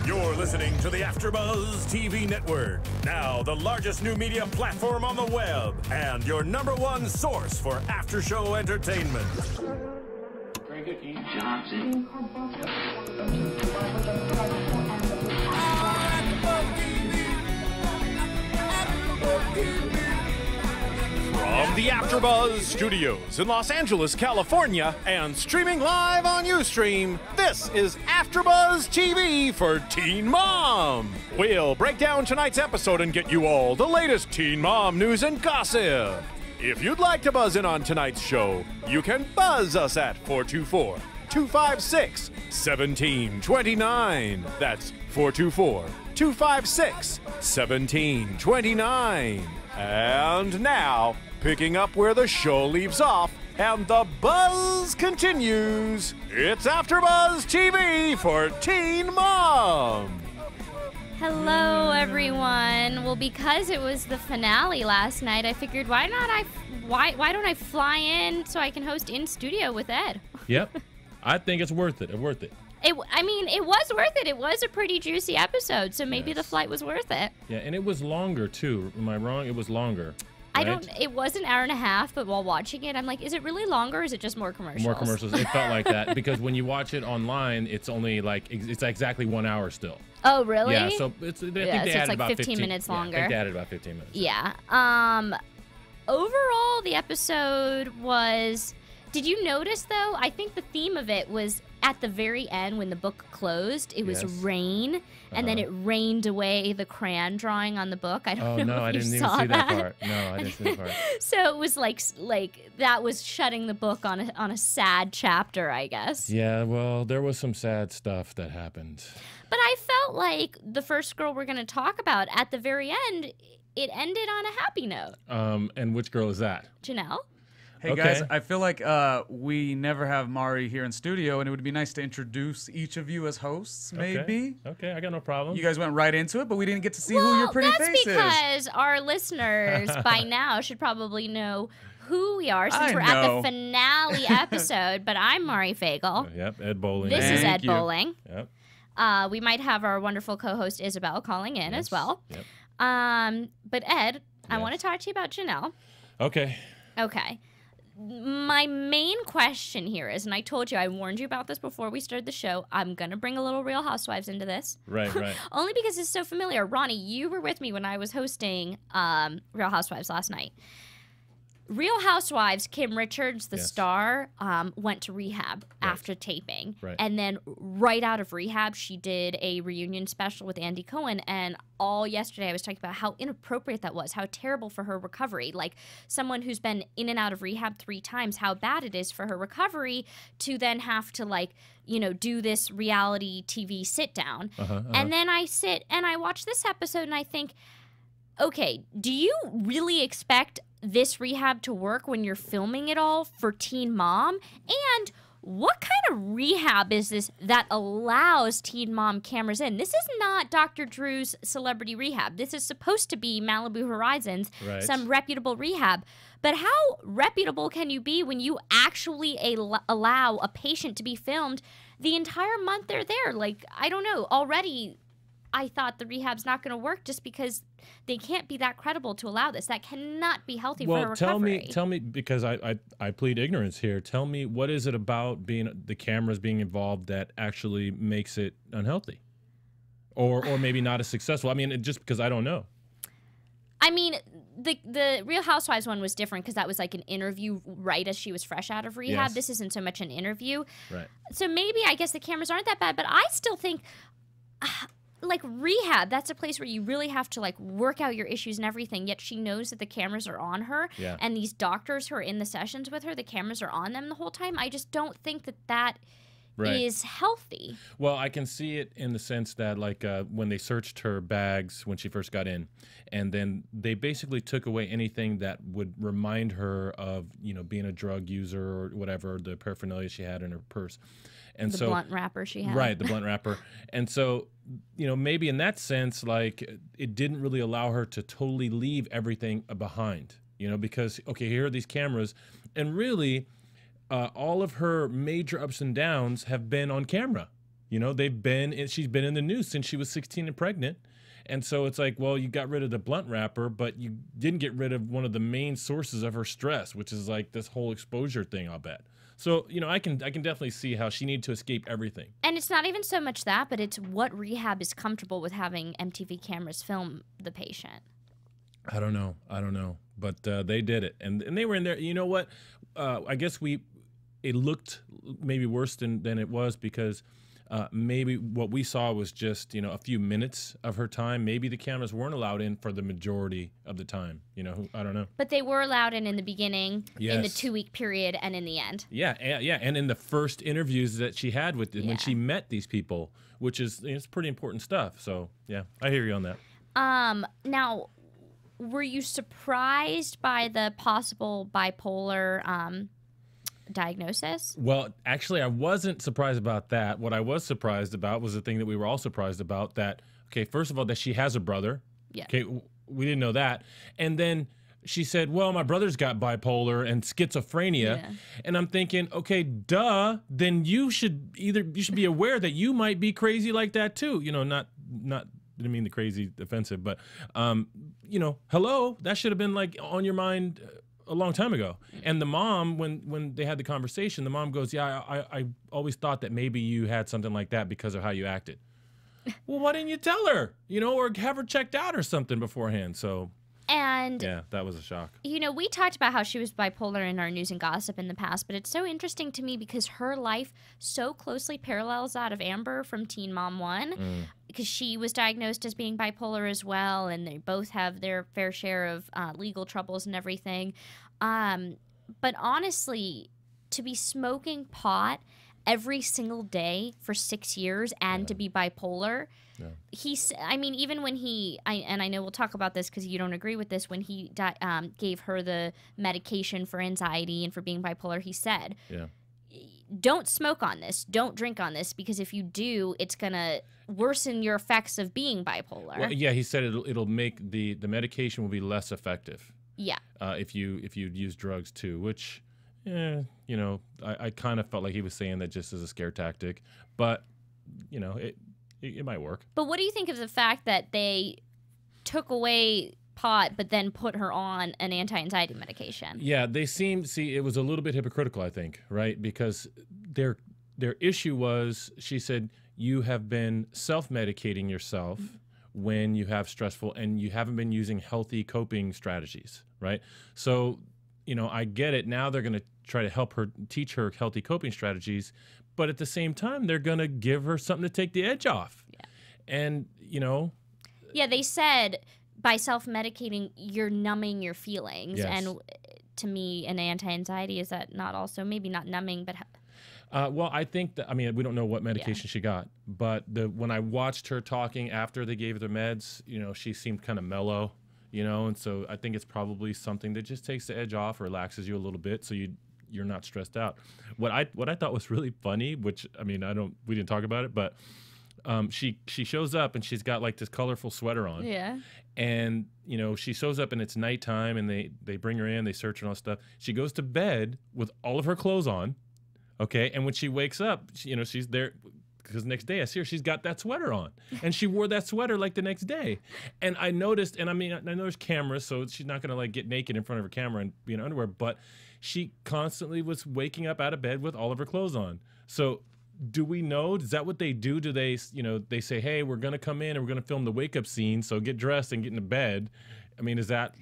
You're listening to the AFTERBUZZ TV Network, now the largest new media platform on the web, and your #1 source for after-show entertainment. Very good, Keith. Johnson. From the AFTERBUZZ Studios in Los Angeles, California, and streaming live on Ustream, this is AFTERBUZZ TV for Teen Mom. We'll break down tonight's episode and get you all the latest Teen Mom news and gossip. If you'd like to buzz in on tonight's show, you can buzz us at 424-256-1729. That's 424-256-1729. And now, picking up where the show leaves off, and the buzz continues. It's AFTERBUZZ TV for Teen Mom. Hello, everyone. Well, because it was the finale last night, I figured why don't I fly in so I can host in studio with Ed? Yep, I think it's worth it. It's worth it. It was worth it. It was a pretty juicy episode, so maybe the flight was worth it. Yeah, and it was longer too. Am I wrong? It was longer. Right? It was an hour and a half, but while watching it, I'm like, is it really longer or is it just more commercials? More commercials. It felt like that because when you watch it online, it's only like, it's exactly 1 hour still. Oh, really? Yeah, so I think they added it's like about 15 minutes longer. I think they added about 15 minutes. Yeah. Overall, the episode was... Did you notice, though? I think the theme of it was at the very end when the book closed. It was rain, and then it rained away the crayon drawing on the book. I don't know if I you didn't even saw see that part. No, I didn't see that part. So it was like that was shutting the book on a sad chapter, I guess. Yeah, well, there was some sad stuff that happened. But I felt like the first girl we're going to talk about, at the very end, it ended on a happy note. And which girl is that? Janelle. Hey guys, I feel like we never have Mari here in studio, and it would be nice to introduce each of you as hosts, maybe. Okay, I got no problem. You guys went right into it, but we didn't get to see who your pretty face is. That's because our listeners by now should probably know who we are since we're at the finale episode. But I'm Mari Fagel. Yep, Ed Bowling. This is Ed Bowling. Yep. We might have our wonderful co-host Isabel calling in as well. Yep. But Ed, I want to talk to you about Janelle. Okay. Okay. My main question here is, and I told you, I warned you about this before we started the show, I'm going to bring a little Real Housewives into this. Right. Only because it's so familiar. Ronnie, you were with me when I was hosting Real Housewives last night. Real Housewives, Kim Richards, the star, went to rehab after taping. Right. And then right out of rehab, she did a reunion special with Andy Cohen. And all yesterday I was talking about how inappropriate that was, how terrible for her recovery. Like someone who's been in and out of rehab 3 times, how bad it is for her recovery to then have to do this reality TV sit down. And then I sit and I watch this episode and I think, okay, do you really expect this rehab to work when you're filming it all for Teen Mom? And what kind of rehab is this that allows Teen Mom cameras in? This is not Dr. Drew's celebrity rehab. This is supposed to be Malibu Horizons, some reputable rehab. But how reputable can you be when you actually allow a patient to be filmed the entire month they're there? Like, I don't know. Already, I thought the rehab's not going to work just because they can't be that credible to allow this. That cannot be healthy for a recovery. Tell me, because I plead ignorance here. Tell me, what is it about the cameras being involved that actually makes it unhealthy, or maybe not as successful? I mean, just because I don't know. I mean, the Real Housewives one was different because that was like an interview right as she was fresh out of rehab. This isn't so much an interview. Right. So maybe I guess the cameras aren't that bad, but I still think. Like rehab, that's a place where you really have to work out your issues and everything, yet she knows that the cameras are on her. Yeah. And these doctors who are in the sessions with her, the cameras are on them the whole time. I just don't think that is healthy. Well, I can see it in the sense that when they searched her bags when she first got in, and then they basically took away anything that would remind her of being a drug user or whatever, the paraphernalia she had in her purse. And the blunt wrapper she had. Right, the blunt wrapper. And so, maybe in that sense, it didn't really allow her to totally leave everything behind, because, okay, here are these cameras. And really, all of her major ups and downs have been on camera. You know, she's been in the news since she was 16 and pregnant. And so it's like, well, you got rid of the blunt wrapper, but you didn't get rid of one of the main sources of her stress, which is like this whole exposure thing, I'll bet. So, you know, I can definitely see how she needed to escape everything. And it's not even so much that, but it's what rehab is comfortable with having MTV cameras film the patient. I don't know. But they did it. And they were in there. You know what? I guess it looked maybe worse than it was because maybe what we saw was just, you know, a few minutes of her time. Maybe the cameras weren't allowed in for the majority of the time. You know, I don't know. But they were allowed in the beginning, yes. in the 2-week period, and in the end. Yeah. And in the first interviews that she had with when she met these people, which is it's pretty important stuff. So, yeah, I hear you on that. Now, were you surprised by the possible bipolar diagnosis? Well, actually, I wasn't surprised about that. What I was surprised about was the thing that we were all surprised about, that, okay, first of all, that she has a brother. Yeah. Okay, we didn't know that. And then she said, well, my brother's got bipolar and schizophrenia. Yeah. And I'm thinking, okay, duh, then you should be aware that you might be crazy like that too. You know, not didn't mean the crazy offensive, but you know, hello, that should have been like on your mind a long time ago. And the mom, when they had the conversation, the mom goes, yeah, I always thought that maybe you had something like that because of how you acted. Well, why didn't you tell her, you know, or have her checked out or something beforehand? So, and yeah, that was a shock. You know, we talked about how she was bipolar in our news and gossip in the past, but it's so interesting to me because her life so closely parallels that of Amber from Teen Mom 1, because she was diagnosed as being bipolar as well, and they both have their fair share of legal troubles and everything. But honestly, to be smoking pot every single day for 6 years and to be bipolar, I mean, even when and I know we'll talk about this because you don't agree with this, when he gave her the medication for anxiety and for being bipolar, he said, don't smoke on this, don't drink on this, because if you do, it's going to worsen your effects of being bipolar. Well, yeah, he said it'll make the medication will be less effective. Yeah. If you use drugs too, which, you know, I kind of felt like he was saying that just as a scare tactic, but you know, it might work. But what do you think of the fact that they took away pot but then put her on an anti-anxiety medication? Yeah, they it was a little bit hypocritical, I think, right? Because their issue was, she said, you have been self-medicating yourself when you have stressful and you haven't been using healthy coping strategies, right? So, you know, I get it. Now they're going to try to help her, teach her healthy coping strategies, but at the same time, they're going to give her something to take the edge off. Yeah. And, you know. Yeah, they said by self-medicating, you're numbing your feelings. Yes. And to me, an anti-anxiety, is that not also, maybe not numbing, but... Well, I think that, I mean, we don't know what medication she got, but when I watched her talking after they gave her the meds, you know, she seemed kind of mellow, you know, and so I think it's probably something that just takes the edge off, relaxes you a little bit, so you're not stressed out. What I thought was really funny, which, I mean, we didn't talk about it, but she shows up and she's got like this colorful sweater on. Yeah. And, you know, she shows up and it's nighttime and they bring her in, they search her and all that stuff. She goes to bed with all of her clothes on. Okay, and when she wakes up, you know, she's there because next day I see her, she's got that sweater on. And she wore that sweater like the next day. And I noticed, and I mean, I know there's cameras, so she's not going to like get naked in front of her camera and be in underwear, but she constantly was waking up out of bed with all of her clothes on. So do we know, is that what they do? Do they, you know, they say, hey, we're going to come in and we're going to film the wake up scene, so get dressed and get into bed. I mean, is that...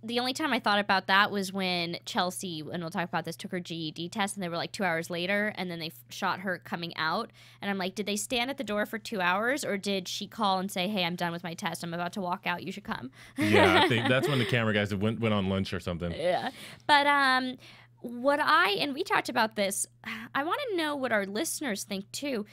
The only time I thought about that was when Chelsea, and we'll talk about this, took her GED test, and they were like 2 hours later, and then they shot her coming out. And I'm like, did they stand at the door for 2 hours, or did she call and say, hey, I'm done with my test, I'm about to walk out, you should come? Yeah, I think that's when the camera guys went on lunch or something. Yeah. But and we talked about this, I want to know what our listeners think too.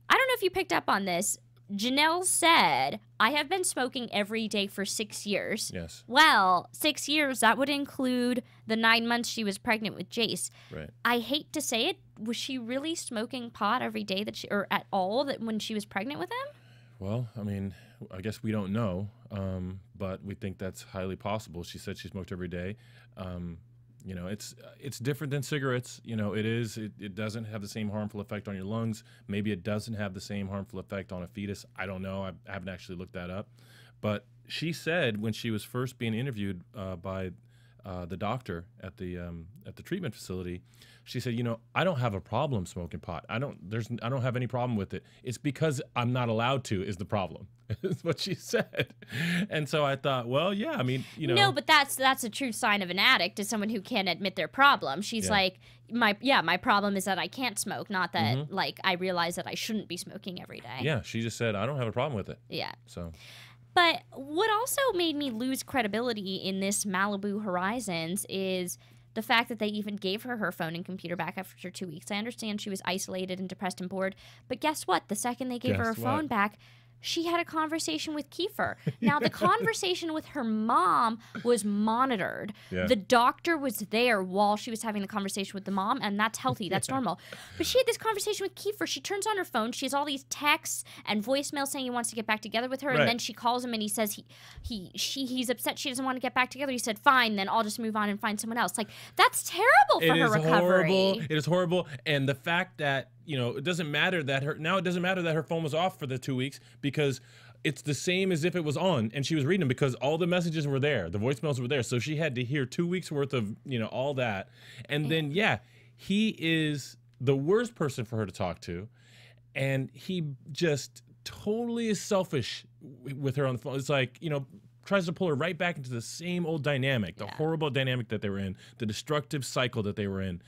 I don't know if you picked up on this. Jenelle said, I have been smoking every day for 6 years. Yes. Well, 6 years, that would include the 9 months she was pregnant with Jace. Right. I hate to say it. Was she really smoking pot every day or at all when she was pregnant with him? Well, I mean, I guess we don't know, but we think that's highly possible. She said she smoked every day. You know, it's different than cigarettes. You know, it doesn't have the same harmful effect on your lungs. Maybe it doesn't have the same harmful effect on a fetus. I don't know. I haven't actually looked that up. But she said when she was first being interviewed by the doctor at the treatment facility, she said, you know, I don't have a problem smoking pot. I don't have any problem with it. It's because I'm not allowed to is the problem. Is what she said. And so I thought, well, yeah, I mean, you know. No, but that's a true sign of an addict, is someone who can't admit their problem. She's like, my problem is that I can't smoke, not that like I realize that I shouldn't be smoking every day. Yeah, she just said I don't have a problem with it. Yeah. So. But what also made me lose credibility in this Malibu Horizons is the fact that they even gave her phone and computer back after 2 weeks. I understand she was isolated and depressed and bored, but guess what? The second they gave her phone back, she had a conversation with Kiefer. Now, the conversation with her mom was monitored. Yeah. The doctor was there while she was having the conversation with the mom, and that's healthy. That's normal. But she had this conversation with Kiefer. She turns on her phone. She has all these texts and voicemails saying he wants to get back together with her, and then she calls him and he says he's upset she doesn't want to get back together. He said, fine, then I'll just move on and find someone else. Like, that's terrible for her recovery. Horrible. It is horrible. And the fact that, you know, it doesn't matter that her phone was off for the 2 weeks, because it's the same as if it was on and she was reading them, because all the messages were there, the voicemails were there. So she had to hear 2 weeks worth of, you know, all that. And then, he is the worst person for her to talk to. And he just totally is selfish with her on the phone. It's like, you know, tries to pull her right back into the same old dynamic, the horrible dynamic that they were in, the destructive cycle that they were in.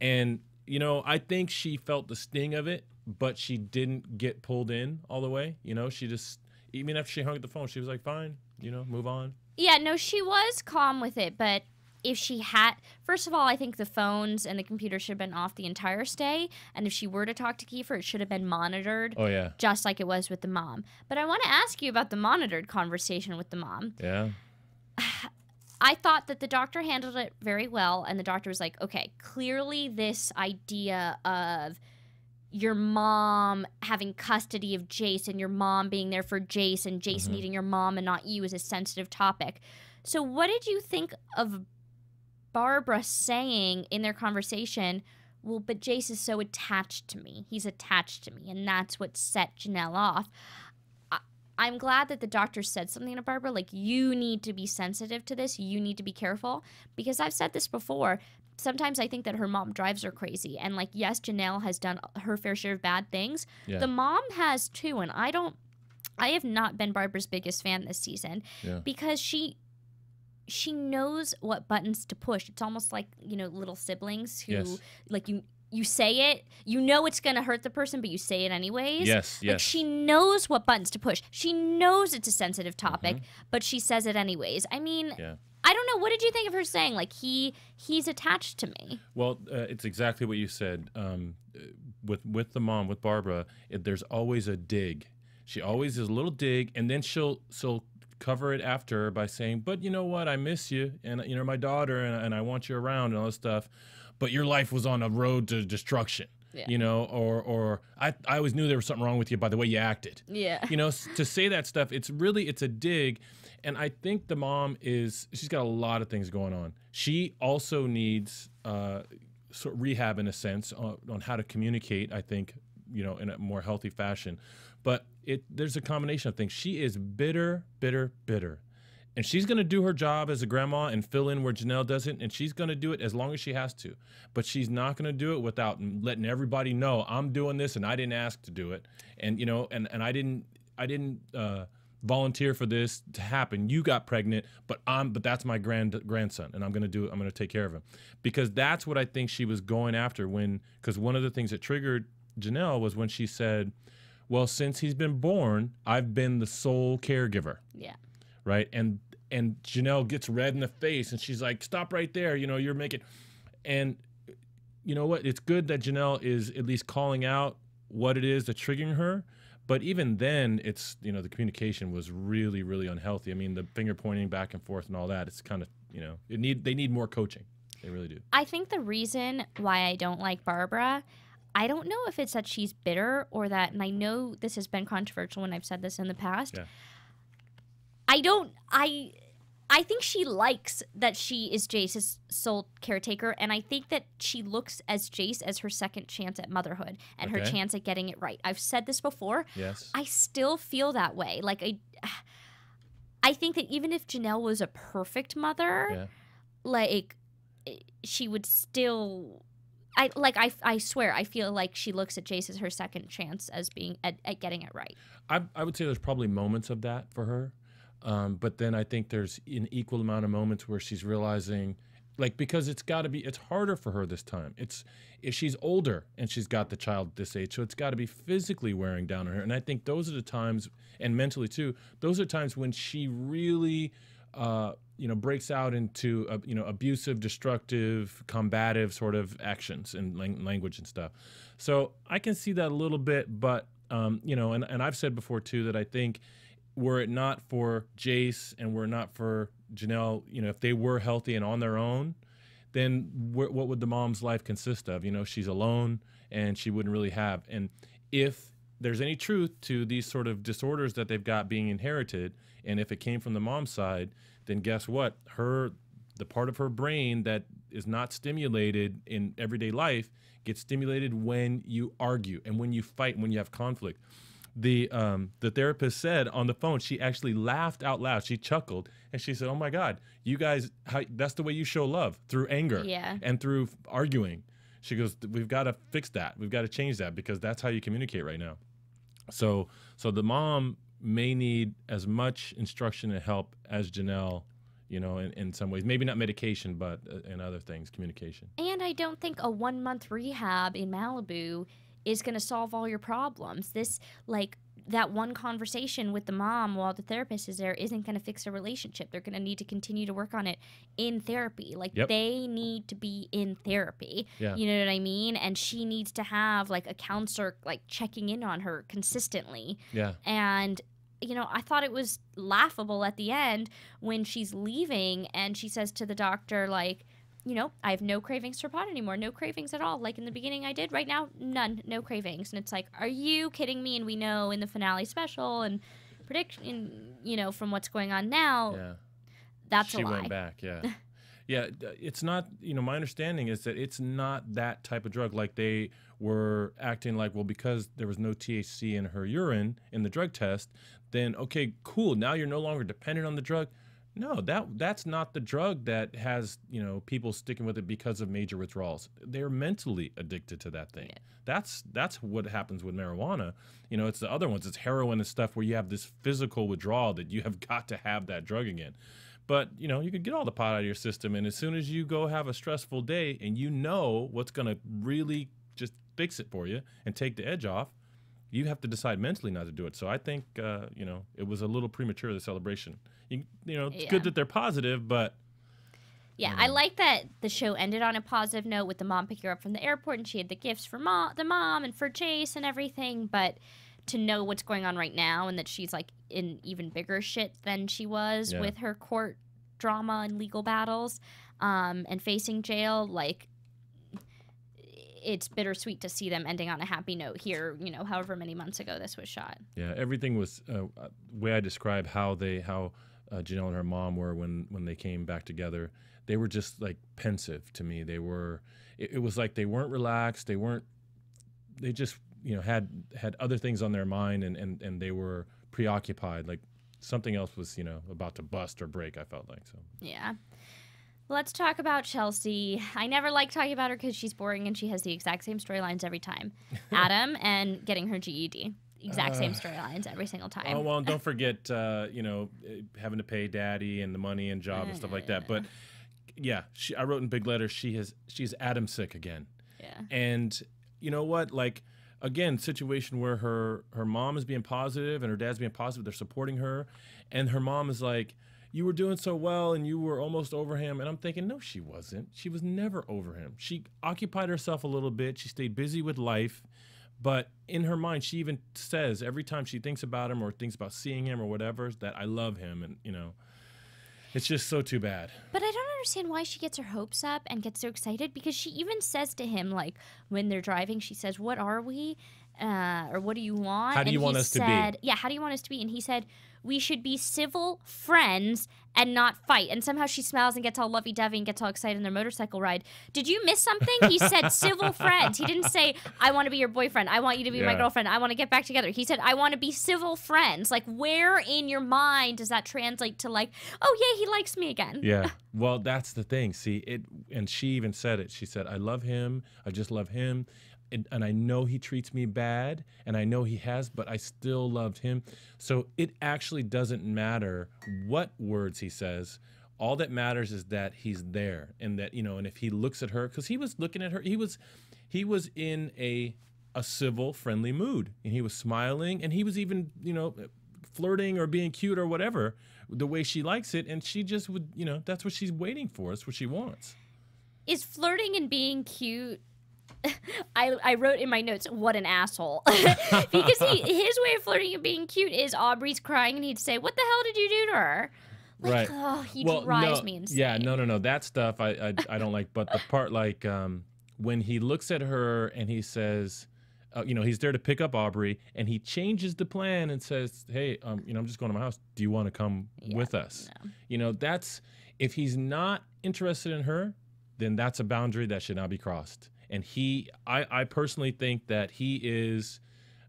And, you know, I think she felt the sting of it, but she didn't get pulled in all the way. You know, she just, even after she hung up the phone, she was like, fine, you know, move on. Yeah, no, she was calm with it, but if she had, first of all, I think the phones and the computer should have been off the entire stay, and if she were to talk to Kiefer, it should have been monitored. Oh, yeah. Just like it was with the mom. But I want to ask you about the monitored conversation with the mom. Yeah. I thought that the doctor handled it very well, and the doctor was like, okay, clearly this idea of your mom having custody of Jace and your mom being there for Jace and Jace needing your mom and not you is a sensitive topic. So what did you think of Barbara saying in their conversation, well, but Jace is so attached to me. He's attached to me, and that's what set Janelle off. I'm glad that the doctor said something to Barbara, like, you need to be sensitive to this. You need to be careful. Because I've said this before. Sometimes I think that her mom drives her crazy. And, like, yes, Janelle has done her fair share of bad things. Yeah. The mom has, too. And I have not been Barbara's biggest fan this season. Yeah. Because she knows what buttons to push. It's almost like, you know, little siblings who, like, you say it, you know it's going to hurt the person, but you say it anyways. Yes, yes. Like, she knows what buttons to push. She knows it's a sensitive topic, but she says it anyways. I mean, I don't know. What did you think of her saying? Like, he's attached to me. Well, it's exactly what you said. With the mom, with Barbara, there's always a dig. She always is a little dig, and then she'll cover it after by saying, but you know what? I miss you, and you're my daughter, and I want you around and all this stuff. But your life was on a road to destruction, you know, or I always knew there was something wrong with you by the way you acted. Yeah. You know, to say that stuff, it's a dig. And I think the mom she's got a lot of things going on. She also needs sort of rehab in a sense on how to communicate, I think, you know, in a more healthy fashion. But there's a combination of things. She is bitter, bitter, bitter. And she's going to do her job as a grandma and fill in where Janelle doesn't, and she's going to do it as long as she has to. But she's not going to do it without letting everybody know, I'm doing this and I didn't ask to do it. And, you know, and I didn't volunteer for this to happen. You got pregnant, but that's my grandson, and I'm going to do it. I'm going to take care of him. Because that's what I think she was going after because one of the things that triggered Janelle was when she said, well, since he's been born, I've been the sole caregiver. Yeah. Right? And Janelle gets red in the face, and she's like, stop right there. You know, you're making... And you know what? It's good that Janelle is at least calling out what it is that's triggering her. But even then, it's, you know, the communication was really, really unhealthy. I mean, the finger pointing back and forth and all that, it's kind of, you know, they need more coaching. They really do. I think the reason why I don't like Barbara, I don't know if it's that she's bitter or that, and I know this has been controversial when I've said this in the past. Yeah. I think she likes that she is Jace's sole caretaker, and I think that she looks as Jace as her second chance at motherhood and her chance at getting it right. I've said this before. Yes. I still feel that way. Like, I think that even if Jenelle was a perfect mother, like, she would still... I swear, I feel like she looks at Jace as her second chance as being at getting it right. I would say there's probably moments of that for her. But then I think there's an equal amount of moments where she's realizing, like, because it's harder for her this time. If she's older and she's got the child at this age, so it's got to be physically wearing down on her. And I think those are the times, and mentally too, those are times when she really, breaks out into, abusive, destructive, combative sort of actions and language and stuff. So I can see that a little bit, but, and I've said before too that I think, were it not for Jace and were it not for Jenelle, if they were healthy and on their own, then what would the mom's life consist of? She's alone and she wouldn't really have. And if there's any truth to these sort of disorders that they've got being inherited, and if it came from the mom's side, then guess what? The part of her brain that is not stimulated in everyday life gets stimulated when you argue and when you fight and when you have conflict. The therapist said on the phone, she actually laughed out loud. She chuckled and she said, "Oh my God, you guys, that's the way you show love, through anger and through arguing." She goes, "We've got to fix that. We've got to change that because that's how you communicate right now." So the mom may need as much instruction and help as Jenelle, in some ways. Maybe not medication, but in other things, communication. And I don't think a 1-month rehab in Malibu is going to solve all your problems. That one conversation with the mom while the therapist is there isn't going to fix a relationship. They're going to need to continue to work on it in therapy. They need to be in therapy. Yeah. You know what I mean? And she needs to have, a counselor, checking in on her consistently. Yeah. And, I thought it was laughable at the end when she's leaving and she says to the doctor, I have no cravings for pot anymore. No cravings at all. Like in the beginning I did. Right now, none. No cravings. And it's like, are you kidding me? And we know in the finale special and prediction, from what's going on now, that's a lie. She went back, yeah. Yeah, it's not, my understanding is that it's not that type of drug. Like they were acting like, well, because there was no THC in her urine in the drug test, then, okay, cool. Now you're no longer dependent on the drug. No, that's not the drug that has, people sticking with it because of major withdrawals. They're mentally addicted to that thing. Yeah. That's what happens with marijuana. It's the other ones. It's heroin and stuff where you have this physical withdrawal that you have got to have that drug again. But, you can get all the pot out of your system, and as soon as you go have a stressful day and what's going to really just fix it for you and take the edge off, you have to decide mentally not to do it. So I think, it was a little premature, the celebration. It's good that they're positive, but... Yeah, I like that the show ended on a positive note with the mom picking her up from the airport, and she had the gifts for the mom and for Jace and everything, but to know what's going on right now and that she's, in even bigger shit than she was with her court drama and legal battles and facing jail, it's bittersweet to see them ending on a happy note here, however many months ago this was shot. Yeah, everything was way I describe how Janelle and her mom were when they came back together. They were just pensive to me. They were. It was like they weren't relaxed. They just had other things on their mind and they were preoccupied. Like something else was about to bust or break. I felt like so. Yeah. Let's talk about Chelsea. I never like talking about her because she's boring and she has the exact same storylines every time. Adam and getting her GED. Exact same storylines every single time. Oh, well, and don't forget, having to pay daddy and the money and job and stuff like that. But, yeah, I wrote in big letters, she's Adam sick again. Yeah. And you know what? Again, situation where her mom is being positive and her dad's being positive. They're supporting her. And her mom is like, you were doing so well and you were almost over him. And I'm thinking, no, she wasn't. She was never over him. She occupied herself a little bit. She stayed busy with life. But in her mind, she even says every time she thinks about him or thinks about seeing him or whatever, that I love him. And, it's just so too bad. But I don't understand why she gets her hopes up and gets so excited, because she even says to him, when they're driving, she says, "What are we?" or what do you want? How do you want us to be? Yeah, how do you want us to be? And he said, we should be civil friends and not fight. And somehow she smiles and gets all lovey-dovey and gets all excited in their motorcycle ride. Did you miss something? He said civil friends. He didn't say, I want to be your boyfriend. I want you to be my girlfriend. I want to get back together. He said, I want to be civil friends. Like, where in your mind does that translate to, like, oh, yeah, he likes me again? Yeah. Well, that's the thing. See, and she even said it. She said, I love him. I just love him. And I know he treats me bad, and I know he has, but I still loved him. So it actually doesn't matter what words he says. All that matters is that he's there, and that, you know, and if he looks at her, because he was looking at her, he was in a civil, friendly mood, and he was smiling, and he was even, you know, flirting or being cute or whatever, the way she likes it, and she just would, you know, that's what she's waiting for. That's what she wants. Is flirting and being cute? I wrote in my notes, what an asshole. Because his way of flirting and being cute is Aubrey's crying and he'd say, what the hell did you do to her? Like, right. Oh, he drives me insane. Yeah, no. That stuff I don't like. But the part like when he looks at her and he says, you know, he's there to pick up Aubrey, and he changes the plan and says, hey, you know, I'm just going to my house. Do you want to come with us? No. You know, that's, if he's not interested in her, then that's a boundary that should not be crossed. And I personally think that he's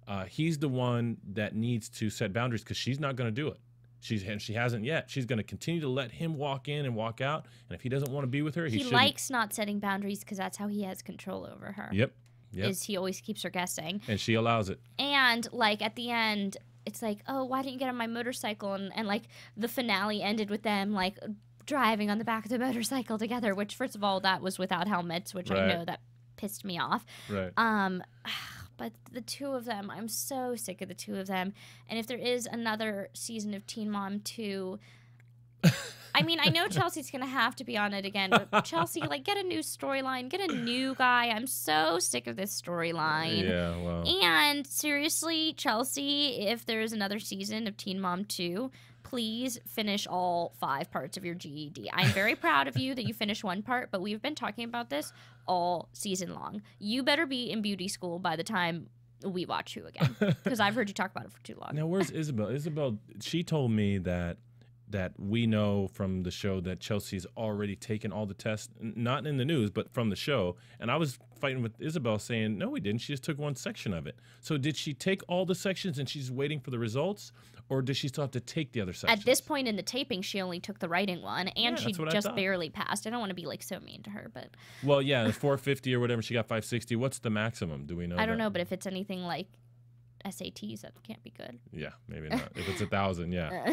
the one that needs to set boundaries, because she's not going to do it. She hasn't yet. She's going to continue to let him walk in and walk out. And if he doesn't want to be with her, he likes not setting boundaries because that's how he has control over her. Yep. Is he always keeps her guessing. And she allows it. And like at the end, it's like, oh, why didn't you get on my motorcycle? And like the finale ended with them like driving on the back of the motorcycle together, which first of all, that was without helmets, which I know that pissed me off. Right. But the two of them, I'm so sick of the two of them. And if there is another season of Teen Mom 2, I mean, I know Chelsea's going to have to be on it again, but Chelsea, like, get a new storyline, get a new guy. I'm so sick of this storyline. Yeah, well. And seriously, Chelsea, if there's another season of Teen Mom 2, please finish all 5 parts of your GED. I'm very proud of you that you finished one part, but we've been talking about this all season long. You better be in beauty school by the time we watch you again, because I've heard you talk about it for too long. Now, where's Isabel? Isabel, she told me that we know from the show that Chelsea's already taken all the tests, not in the news, but from the show. And I was fighting with Isabel saying, no, we didn't. She just took one section of it. So did she take all the sections and she's waiting for the results? Or does she still have to take the other sections? At this point in the taping, she only took the writing one, and she just barely passed. I don't want to be like so mean to her, but... Well, yeah, 450 or whatever, she got 560. What's the maximum? Do we know? I don't know, but if it's anything like SATs, that can't be good. Yeah, maybe not. If it's 1,000, yeah.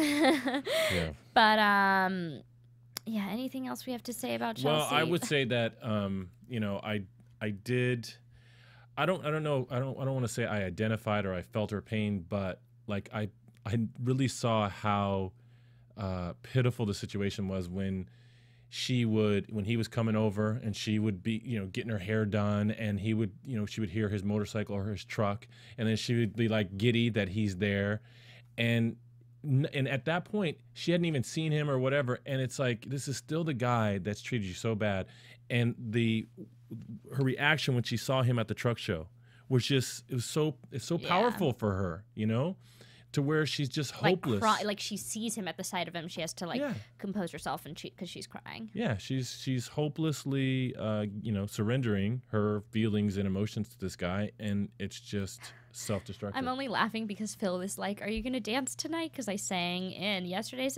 Yeah. But yeah. Anything else we have to say about Chelsea? Well, I would say that you know, I did. I don't know. I don't want to say I identified or I felt her pain, but like I really saw how pitiful the situation was when he was coming over and she would be, you know, getting her hair done, and he would, you know, she would hear his motorcycle or his truck, and then she would be like giddy that he's there, and at that point she hadn't even seen him or whatever, and it's like, this is still the guy that's treated you so bad, and her reaction when she saw him at the truck show was just, it's so powerful for her, you know, to where she's just hopeless. Like she sees him at the side of him, she has to compose herself, and because she's crying. Yeah, she's hopelessly, you know, surrendering her feelings and emotions to this guy, and it's just self-destructive. I'm only laughing because Phil was like, "Are you gonna dance tonight?" Because I sang in yesterday's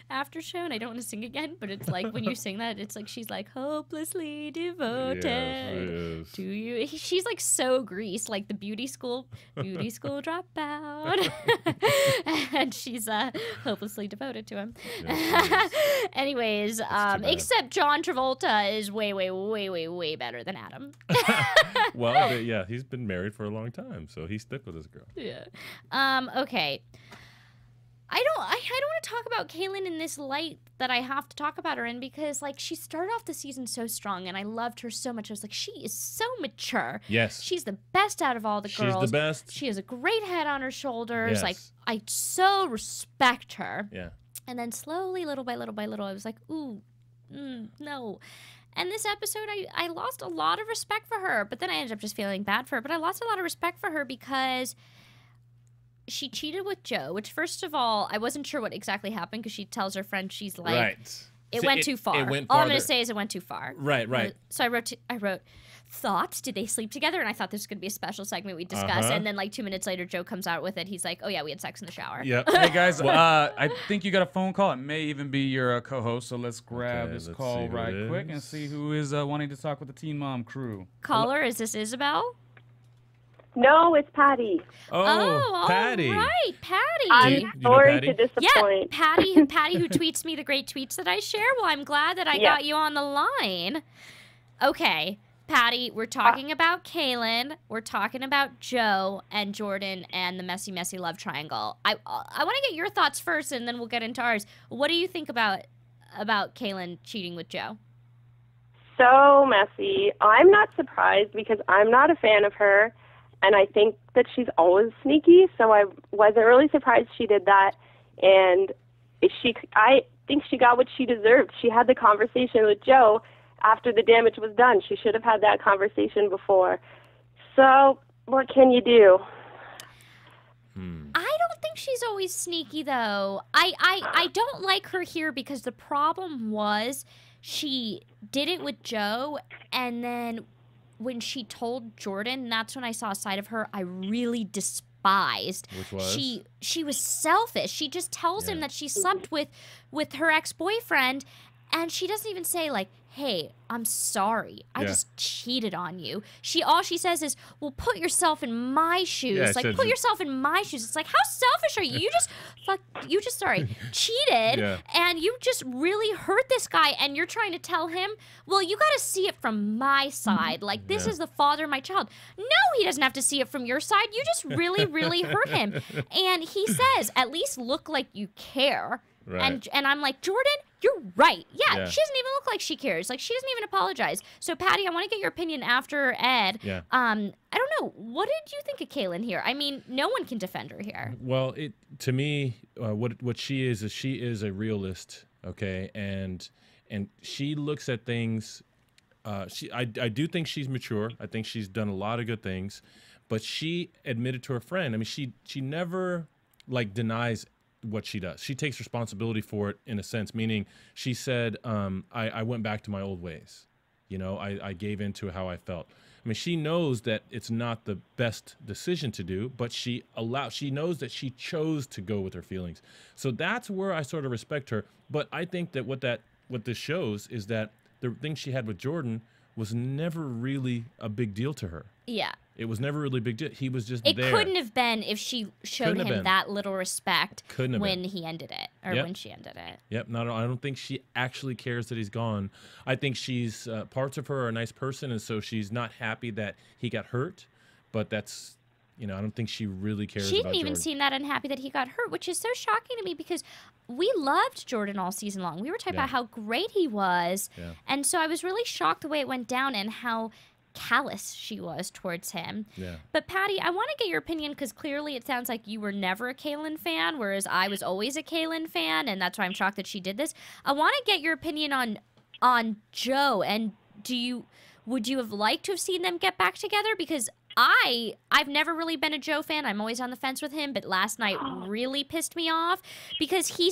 after show, and I don't want to sing again. But it's like when you sing that, it's like she's like hopelessly devoted to you. She's like so Grease, like the beauty school dropout, and she's hopelessly devoted to him. Yes, anyways, except John Travolta is way better than Adam. Well, yeah, he's been married for a long time, so he's stuck with this girl. Yeah. Okay. I don't want to talk about Kailyn in this light that I have to talk about her in, because like she started off the season so strong and I loved her so much. I was like, she is so mature. Yes. She's the best out of all the girls. She's the best. She has a great head on her shoulders. Yes. Like, I so respect her. Yeah. And then slowly, little by little, I was like, ooh, no. And this episode, I lost a lot of respect for her. But then I ended up just feeling bad for her. But I lost a lot of respect for her because she cheated with Joe, which, first of all, I wasn't sure what exactly happened because she tells her friend, she's like, Right. It went too far. It went all I'm farther. going to say is it went too far. Right. So I wrote, thoughts? Did they sleep together? And I thought this was going to be a special segment we'd discuss. And then like 2 minutes later, Joe comes out with it. He's like, oh yeah, we had sex in the shower. Yep. Hey guys, I think you got a phone call. It may even be your co-host. So let's grab Okay, this let's call see who right it quick and is. see who is wanting to talk with the Teen Mom crew. Caller, is this Isabel? No, it's Patty. Oh, Patty. All right, Patty. I'm you know sorry Patty? to Yeah, disappoint. Patty who tweets me the great tweets that I share. Well, I'm glad that I got you on the line. Okay, Patty, we're talking about Kailyn. We're talking about Joe and Jordan and the messy, messy love triangle. I want to get your thoughts first, and then we'll get into ours. What do you think about Kailyn cheating with Joe? So messy. I'm not surprised because I'm not a fan of her, and I think that she's always sneaky, so I wasn't really surprised she did that. And I think she got what she deserved. She had the conversation with Joe after the damage was done. She should have had that conversation before. So what can you do? I don't think she's always sneaky, though. I don't like her here because the problem was she did it with Joe, and then when she told Jordan, that's when I saw a side of her I really despised. Which was? She was selfish. She just tells him that she slept with her ex-boyfriend, and she doesn't even say, like, hey, I'm sorry. I just cheated on you. All she says is, well, put yourself in my shoes. Yeah, like, put yourself in my shoes. It's like, how selfish are you? You just cheated, and you just really hurt this guy, and you're trying to tell him, well, you got to see it from my side. Like, this is the father of my child. No, he doesn't have to see it from your side. You just really, really hurt him. And he says, at least look like you care. Right. And I'm like, Jordan, you're right. Yeah, she doesn't even look like she cares. Like, she doesn't even apologize. So, Patty, I want to get your opinion after Ed. Yeah. I don't know. What did you think of Kailyn here? I mean, no one can defend her here. Well, to me, what she is she is a realist, okay, and she looks at things. I do think she's mature. I think she's done a lot of good things, but she admitted to her friend. I mean, she never like denies what she does. She takes responsibility for it in a sense, meaning she said, I went back to my old ways. You know, I gave in to how I felt. I mean, she knows that it's not the best decision to do, but she knows that she chose to go with her feelings. So that's where I sort of respect her. But I think that what this shows is that the thing she had with Jordan was never really a big deal to her. Yeah. It was never really a big deal. He was just It there. couldn't have been if she showed him that little respect when he ended it, or when she ended it. Yep. I don't think she actually cares that he's gone. I think she's parts of her are a nice person, and so she's not happy that he got hurt. But that's, I don't think she really cares. She didn't about even Jordan. seem that unhappy that he got hurt, which is so shocking to me because we loved Jordan all season long. We were talking about how great he was, and so I was really shocked the way it went down and how callous she was towards him. Yeah. But Patty, I want to get your opinion because clearly it sounds like you were never a Kailyn fan, whereas I was always a Kailyn fan, and that's why I'm shocked that she did this. I want to get your opinion on Joe, and would you have liked to have seen them get back together? Because I've never really been a Joe fan. I'm always on the fence with him, but last night really pissed me off because she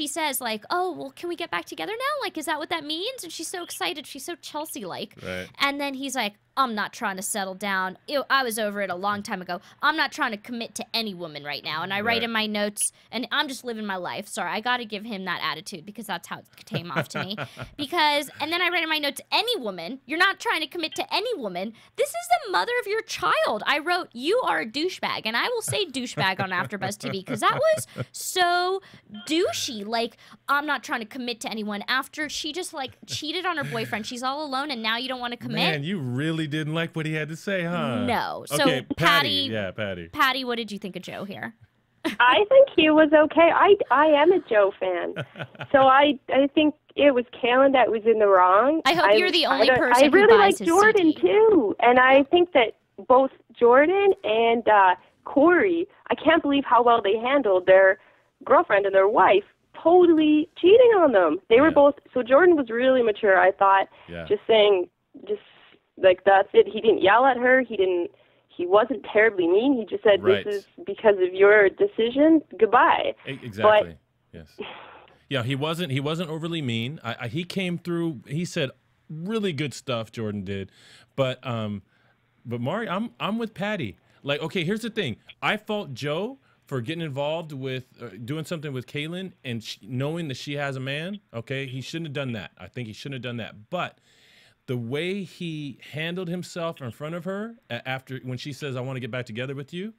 says like, oh, well, can we get back together now? Like, is that what that means? And she's so excited. She's so Chelsea-like. Right. And then he's like, I'm not trying to settle down. I was over it a long time ago. I'm not trying to commit to any woman right now. And I write in my notes, and I'm just living my life. Sorry, I got to give him that attitude because that's how it came off to me. And then I write in my notes, any woman, you're not trying to commit to any woman. This is the mother of your child. I wrote, you are a douchebag. And I will say douchebag on AfterBuzz TV because that was so douchey. Like, I'm not trying to commit to anyone after she just, like, cheated on her boyfriend. She's all alone, and now you don't want to commit. Man, you really didn't like what he had to say, huh? No. So, okay, Patty. Yeah, Patty. Patty, what did you think of Joe here? I think he was okay. I am a Joe fan. So I think it was Kailyn that was in the wrong. I hope you're the only person I really who like buys his Jordan, CD. too. And I think that both Jordan and Corey, I can't believe how well they handled their girlfriend and their wife totally cheating on them. They were both, so Jordan was really mature, I thought, just saying, just like, that's it. He didn't yell at her. He wasn't terribly mean. He just said, this is because of your decision. Goodbye. Exactly. Yes. Yeah, he wasn't overly mean. He came through. He said really good stuff. Jordan did, but Mari, I'm with Patty. Like, okay, here's the thing. I fault Joe for getting involved with doing something with Kailyn and knowing that she has a man. Okay, he shouldn't have done that. I think he shouldn't have done that. But the way he handled himself in front of her after when she says, "I want to get back together with you,"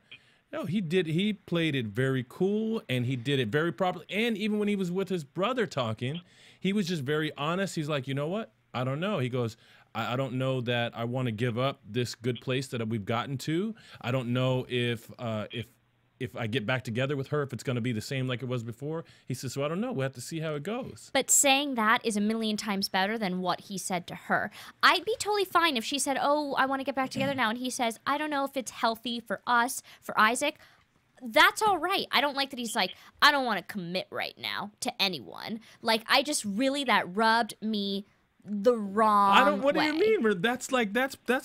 no, he did. He played it very cool and he did it very properly. And even when he was with his brother talking, he was just very honest. He's like, you know what? I don't know. He goes, I don't know that I want to give up this good place that we've gotten to. I don't know if I get back together with her, if it's going to be the same like it was before. He says, so I don't know. We'll have to see how it goes. But saying that is a million times better than what he said to her. I'd be totally fine if she said, oh, I want to get back together now. And he says, I don't know if it's healthy for us, for Isaac. That's all right. I don't like that he's like, I don't want to commit right now to anyone. Like, that rubbed me the wrong What way. do you mean? That's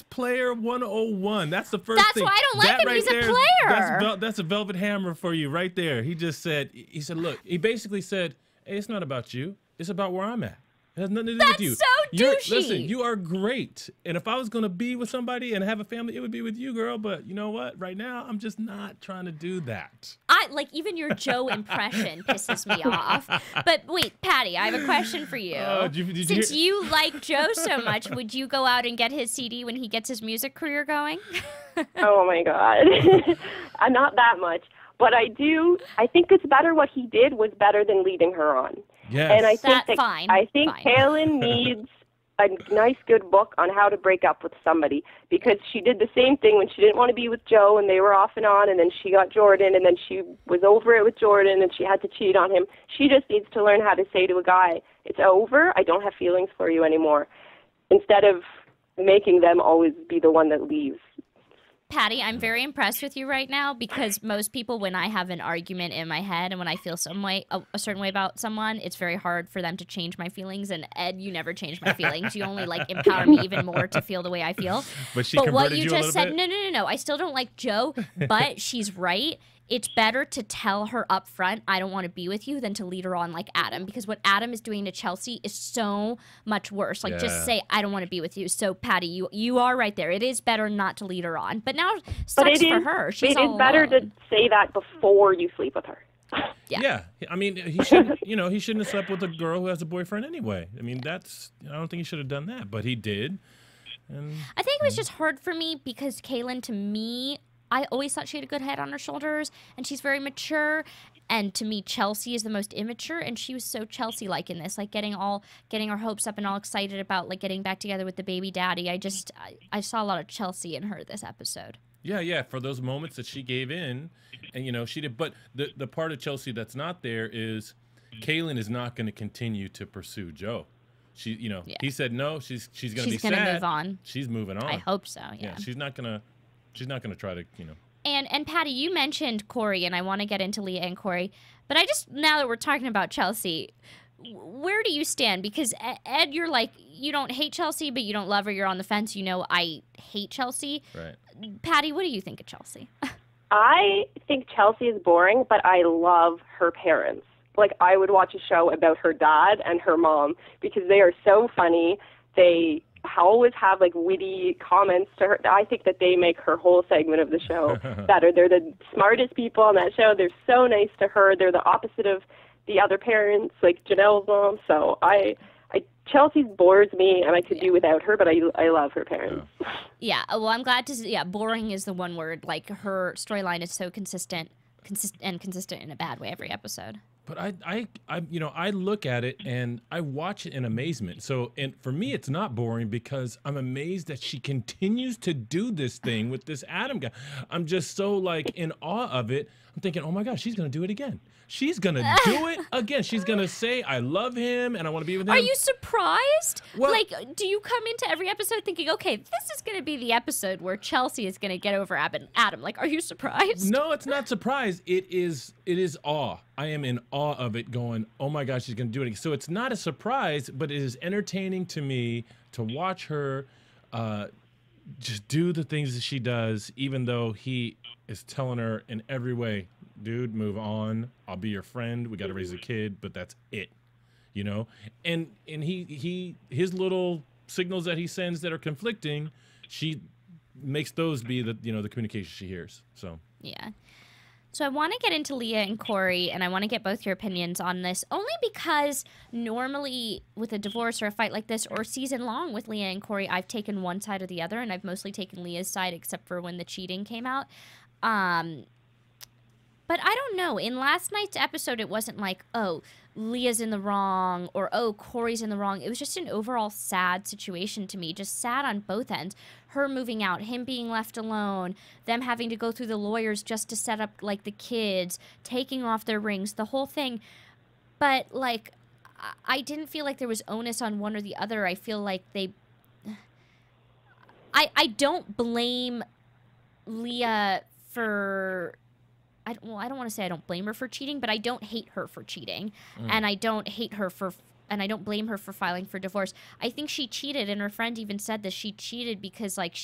player 101. That's the first thing. That's why I don't like him. He's a player. That's a velvet hammer for you right there. He said, look, he basically said, hey, it's not about you. It's about where I'm at. It has nothing to do with you. That's so douchey. Listen, you are great. And if I was going to be with somebody and have a family, it would be with you, girl. But you know what? Right now, I'm just not trying to do that. Even your Joe impression pisses me off. But wait, Patty, I have a question for you. Since you like Joe so much, would you go out and get his CD when he gets his music career going? Oh, my God. Not that much. But I think it's better what he did was better than leading her on. Yes. And I think Kailyn needs a nice, good book on how to break up with somebody, because she did the same thing when she didn't want to be with Joe and they were off and on, and then she got Jordan, and then she was over it with Jordan and she had to cheat on him. She just needs to learn how to say to a guy, it's over, I don't have feelings for you anymore, instead of making them always be the one that leaves. Patty, I'm very impressed with you right now, because most people, when I have an argument in my head and when I feel a certain way about someone, it's very hard for them to change my feelings. And Ed, you never change my feelings. You only empower me even more to feel the way I feel. But what you just said, no. I still don't like Joe, but she's right. It's better to tell her up front, I don't want to be with you, than to lead her on like Adam. Because what Adam is doing to Chelsea is so much worse. Just say, I don't want to be with you. So, Patty, you are right there. It is better not to lead her on. But now it sucks for her. She's all alone. It is better to say that before you sleep with her. Yeah. I mean, he shouldn't, he shouldn't have slept with a girl who has a boyfriend anyway. I mean, I don't think he should have done that, but he did. And I think it was just hard for me because Kailyn, to me, I always thought she had a good head on her shoulders, and she's very mature. And to me, Chelsea is the most immature, and she was so Chelsea-like in this, getting her hopes up and all excited about getting back together with the baby daddy. I saw a lot of Chelsea in her this episode. Yeah, for those moments that she gave in, and she did. But the part of Chelsea that's not there is Kailyn is not going to continue to pursue Joe. She, he said no. She's going to be sad. She's going to move on. She's moving on. I hope so. Yeah. She's not going to try to, And Patty, you mentioned Corey, and I want to get into Leah and Corey, but now that we're talking about Chelsea, where do you stand? Because Ed, you're you don't hate Chelsea, but you don't love her. You're on the fence. I hate Chelsea. Right. Patty, what do you think of Chelsea? I think Chelsea is boring, but I love her parents. I would watch a show about her dad and her mom because they are so funny. They always have witty comments to her. I think that they make her whole segment of the show better. They're the smartest people on that show. They're so nice to her. They're the opposite of the other parents, like Janelle's mom. So Chelsea bores me, and I could do without her, but I love her parents. Yeah. Well, I'm glad to see. Yeah, boring is the one word. Her storyline is so consistent in a bad way every episode. But I look at it and I watch it in amazement. So, and for me, it's not boring because I'm amazed that she continues to do this thing with this Adam guy. I'm just so in awe of it. I'm thinking, oh my gosh, she's going to do it again. She's going to do it again. She's going to say, I love him and I want to be with him. Are you surprised? Well, do you come into every episode thinking, okay, this is going to be the episode where Chelsea is going to get over Adam? Are you surprised? No, it's not surprise. It is awe. I am in awe awe of it going, oh my gosh, she's going to do it. So it's not a surprise, but it is entertaining to me to watch her just do the things that she does, even though he is telling her in every way, dude, move on. I'll be your friend. We got to raise a kid, but that's it, you know? And his little signals that he sends that are conflicting, she makes those be the, you know, the communication she hears. So, yeah. So I want to get into Leah and Corey, and I want to get both your opinions on this, only because normally with a divorce or a fight like this, or season long with Leah and Corey, I've taken one side or the other, and I've mostly taken Leah's side, except for when the cheating came out. But I don't know. In last night's episode, it wasn't like, oh, Leah's in the wrong, or oh, Corey's in the wrong. It was just an overall sad situation to me, just sad on both ends. Her moving out, him being left alone, them having to go through the lawyers just to set up, like, the kids, taking off their rings, the whole thing. But, like, I didn't feel like there was onus on one or the other. I feel like they... I don't blame Leah for... I don't want to say I don't blame her for cheating, but I don't hate her for cheating. And I don't hate her for... And I don't blame her for filing for divorce. I think she cheated, and her friend even said this. She cheated because, like,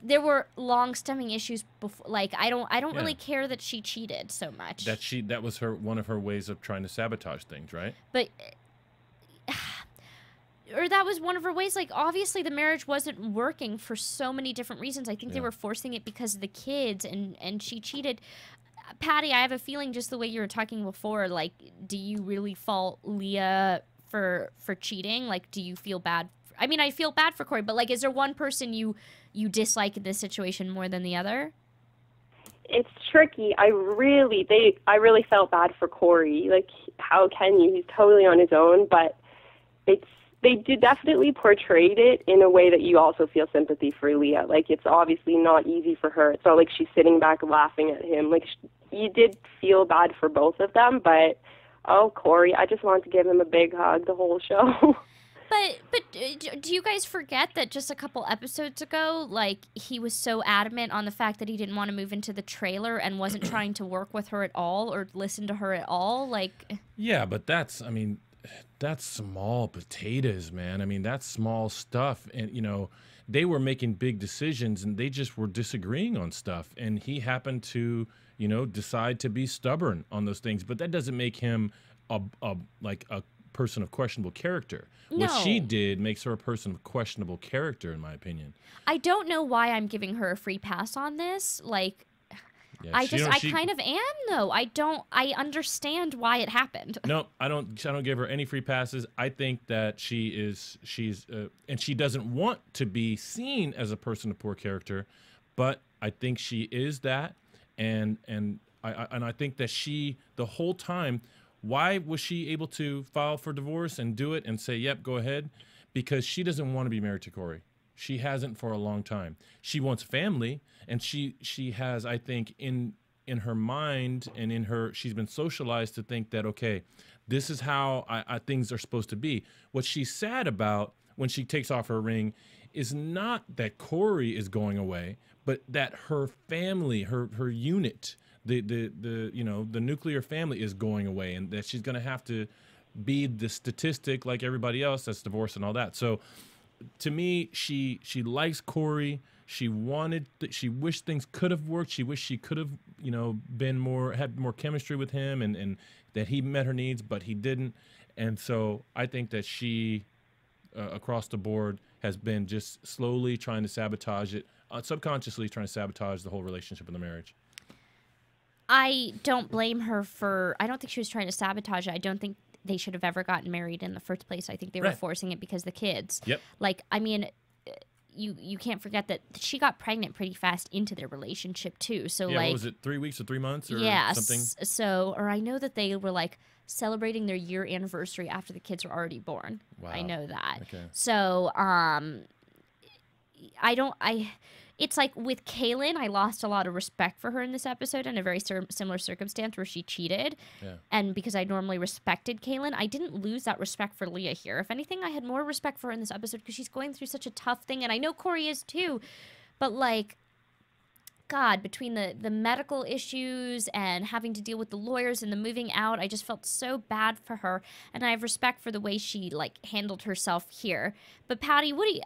there were long-stemming issues before. Like, I don't really care that she cheated so much. That was one of her ways of trying to sabotage things, right? But... or that was one of her ways. Like, obviously the marriage wasn't working for so many different reasons. I think they were forcing it because of the kids, and she cheated. Patty, I have a feeling, just the way you were talking before, like, do you really fault Leah for cheating? Like, do you feel bad? I mean, I feel bad for Corey, but, like, is there one person you dislike in this situation more than the other? It's tricky. I really felt bad for Corey. Like, how can you? He's totally on his own, but they did definitely portrayed it in a way that you also feel sympathy for Leah. Like, it's obviously not easy for her. It's not like she's sitting back laughing at him. Like, you did feel bad for both of them, but, oh, Corey, I just wanted to give him a big hug the whole show. But do you guys forget that just a couple episodes ago, like, he was so adamant on the fact that he didn't want to move into the trailer and wasn't trying to work with her at all or listen to her at all? Like... Yeah, but that's small potatoes, man. I mean, that's small stuff. And, you know, they were making big decisions and they just were disagreeing on stuff. And he happened to, you know, decide to be stubborn on those things. But that doesn't make him a person of questionable character. No. What she did makes her a person of questionable character, in my opinion. I don't know why I'm giving her a free pass on this. Like... Yeah, I kind of am, though. I understand why it happened. No, I don't give her any free passes. I think that she's and she doesn't want to be seen as a person of poor character, but I think she is that, and I think that she, the whole time, why was she able to file for divorce and do it and say, yep, go ahead? Because she doesn't want to be married to Corey. She hasn't for a long time. She wants family, and she has, I think, in her mind and in her, she's been socialized to think that, okay, this is how things are supposed to be. What she's sad about when she takes off her ring is not that Corey is going away, but that her family, her unit, the you know, the nuclear family is going away, and that she's going to have to be the statistic like everybody else that's divorced and all that. So to me, she likes Corey. She wished things could have worked. She wished she could have, you know, had more chemistry with him, and that he met her needs, but he didn't. And so I think that she, across the board, has been just slowly trying to sabotage it, subconsciously trying to sabotage the whole relationship in the marriage. I don't blame her for... I don't think she was trying to sabotage it. I don't think they should have ever gotten married in the first place. I think they were forcing it because of the kids. Yep. Like, I mean, you can't forget that she got pregnant pretty fast into their relationship too. So like, what was it, 3 weeks or 3 months or something? So, or I know that they were like celebrating their year anniversary after the kids were already born. Wow. I know that. Okay. So, it's like with Kailyn, I lost a lot of respect for her in this episode in a very similar circumstance where she cheated. Yeah. And because I normally respected Kailyn, I didn't lose that respect for Leah here. If anything, I had more respect for her in this episode because she's going through such a tough thing. And I know Corey is too. But like, God, between the medical issues and having to deal with the lawyers and the moving out, I just felt so bad for her. And I have respect for the way she, like, handled herself here. But Patty, what do you...